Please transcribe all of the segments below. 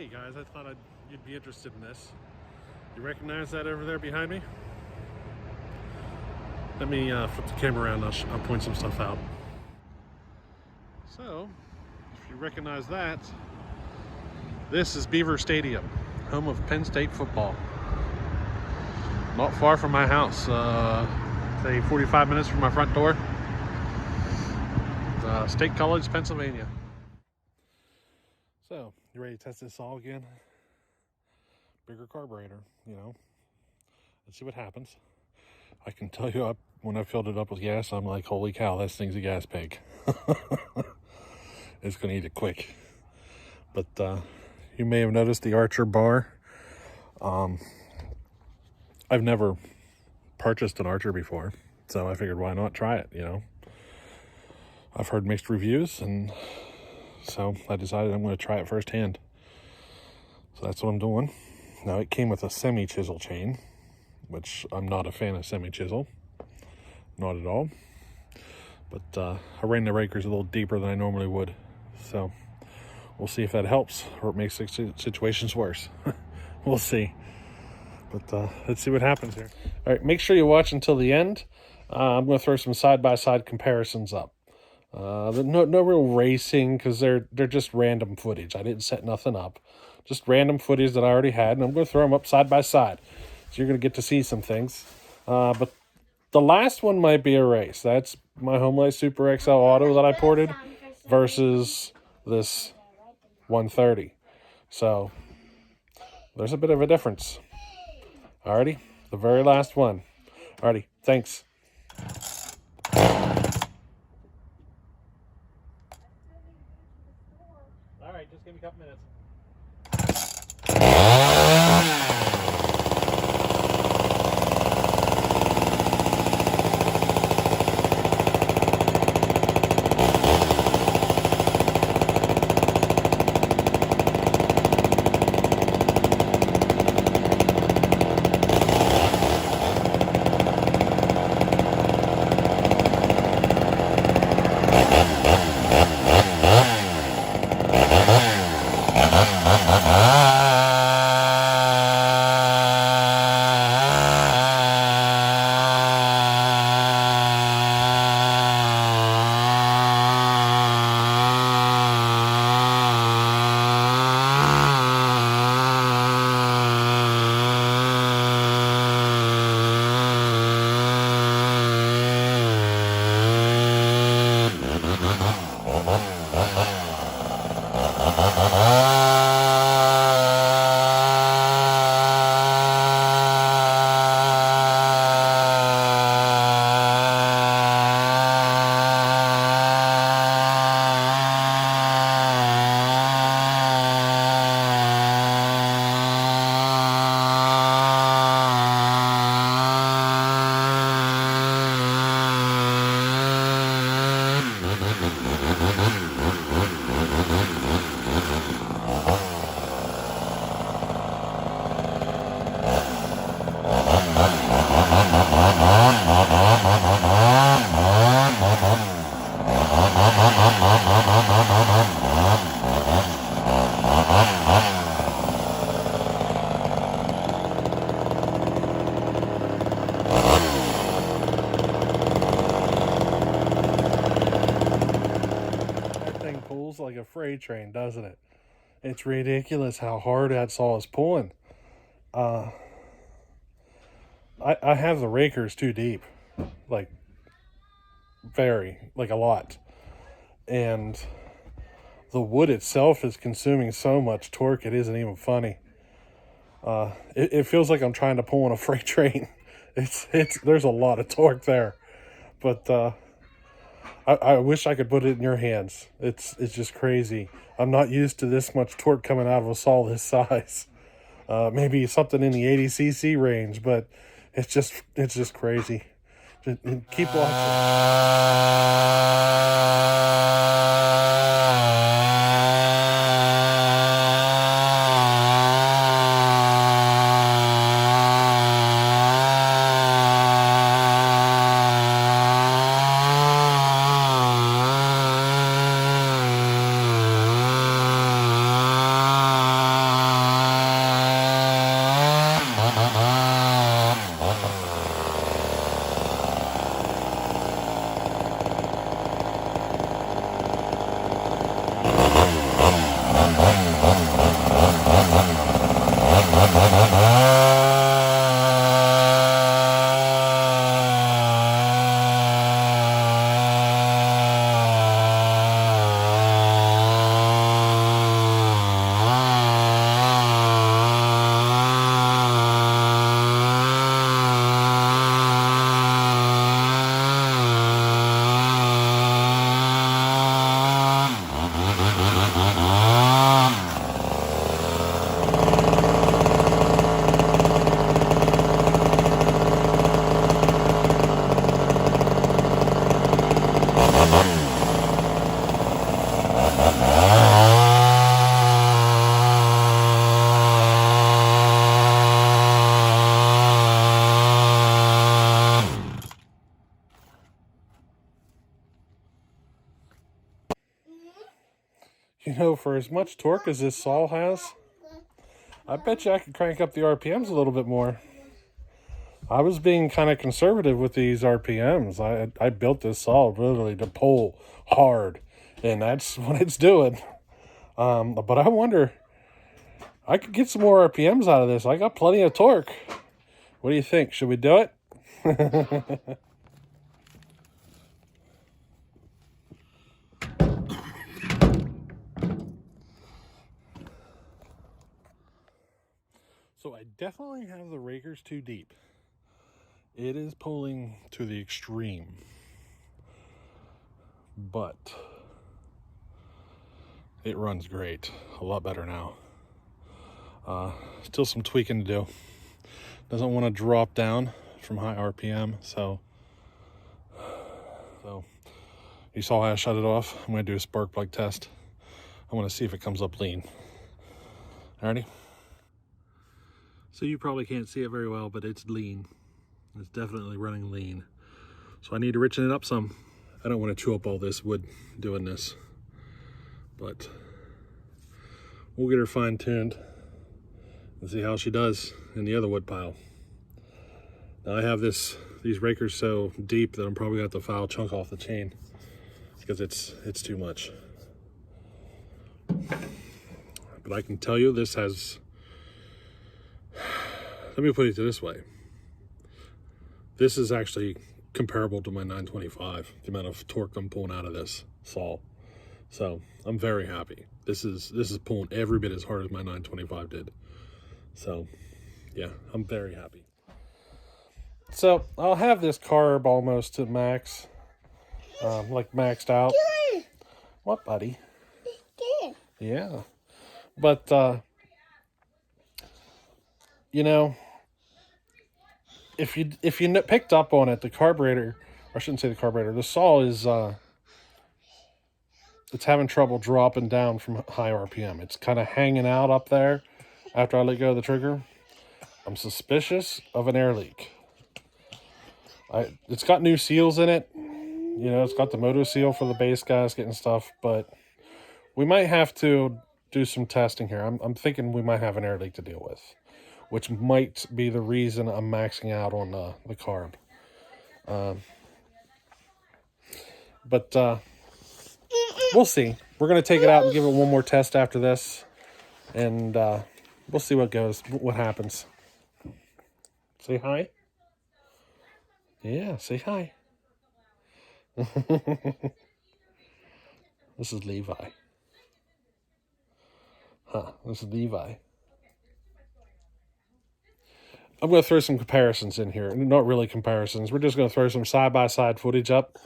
Hey guys, I thought you'd be interested in this. You recognize that over there behind me? Let me flip the camera around. I'll point some stuff out. So, if you recognize that, this is Beaver Stadium, home of Penn State football. Not far from my house, say 45 minutes from my front door. State College, Pennsylvania. So, you ready to test this all again? Bigger carburetor, you know. Let's see what happens. I can tell you, when I filled it up with gas, I'm like, holy cow, this thing's a gas pig. It's going to eat it quick. But you may have noticed the Archer bar. I've never purchased an Archer before, so I figured why not try it, you know. I've heard mixed reviews, and so I decided I'm going to try it firsthand. So that's what I'm doing. Now, it came with a semi-chisel chain, which I'm not a fan of semi-chisel. Not at all. But I ran the rakers a little deeper than I normally would. So we'll see if that helps or it makes situations worse. We'll see. But let's see what happens here. All right, make sure you watch until the end. I'm going to throw some side-by-side comparisons up. No real racing, because they're just random footage. I didn't set nothing up. Just random footage that I already had, and I'm going to throw them up side by side. So you're going to get to see some things. But the last one might be a race. That's my Homelite Super XL Auto that I ported versus this 130. So there's a bit of a difference. Alrighty, the very last one. Alrighty, thanks. Alright, just give me a couple minutes. Like a freight train, doesn't it? It's ridiculous how hard that saw is pulling. I have the rakers too deep, like a lot, and the wood itself is consuming so much torque it isn't even funny. It feels like I'm trying to pull on a freight train. There's a lot of torque there, but I wish I could put it in your hands. It's just crazy. I'm not used to this much torque coming out of a saw this size. Maybe something in the 80cc range, but it's just crazy. Just keep watching. for as much torque as this saw has, I bet you I could crank up the RPMs a little bit more. I was being kind of conservative with these RPMs. I built this saw literally to pull hard, and that's what it's doing. But I wonder, I could get some more RPMs out of this. I got plenty of torque. What do you think? Should we do it? So I definitely have the rakers too deep. It is pulling to the extreme. But it runs great. A lot better now. Still some tweaking to do. Doesn't want to drop down from high RPM, so you saw how I shut it off. I'm going to do a spark plug test. I want to see if it comes up lean. Alrighty? So you probably can't see it very well, but it's lean. It's definitely running lean. So I need to richen it up some. I don't want to chew up all this wood doing this, but we'll get her fine-tuned and see how she does in the other wood pile. Now I have these rakers so deep that I'm probably going to have to file a chunk off the chain because it's too much. But I can tell you this has, let me put it this way. This is actually comparable to my 925, the amount of torque I'm pulling out of this saw. So I'm very happy. This is pulling every bit as hard as my 925 did. So yeah, I'm very happy. So I'll have this carb almost to max, like maxed out. What, buddy? Yeah, but you know, if you picked up on it, the carburetor, or I shouldn't say the carburetor, the saw is it's having trouble dropping down from high RPM. It's kind of hanging out up there after I let go of the trigger. I'm suspicious of an air leak. It's got new seals in it. You know, it's got the motor seal for the base gasket and stuff, but we might have to do some testing here. I'm thinking we might have an air leak to deal with, which might be the reason I'm maxing out on the carb. But we'll see. We're going to take it out and give it one more test after this, and we'll see what happens. Say hi. Yeah, say hi. This is Levi. This is Levi. I'm going to throw some comparisons in here. Not really comparisons. We're just going to throw some side-by-side footage up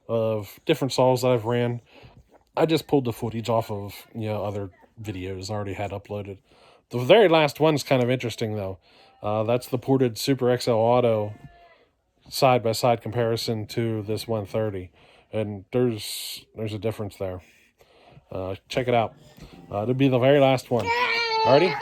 of different saws that I've ran. I just pulled the footage off of, other videos I already had uploaded. The very last one's kind of interesting, though. That's the ported Super XL Auto side-by-side comparison to this 130. And there's a difference there. Check it out. It'll be the very last one. Alrighty?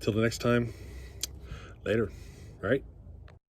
Till the next time, later. All right.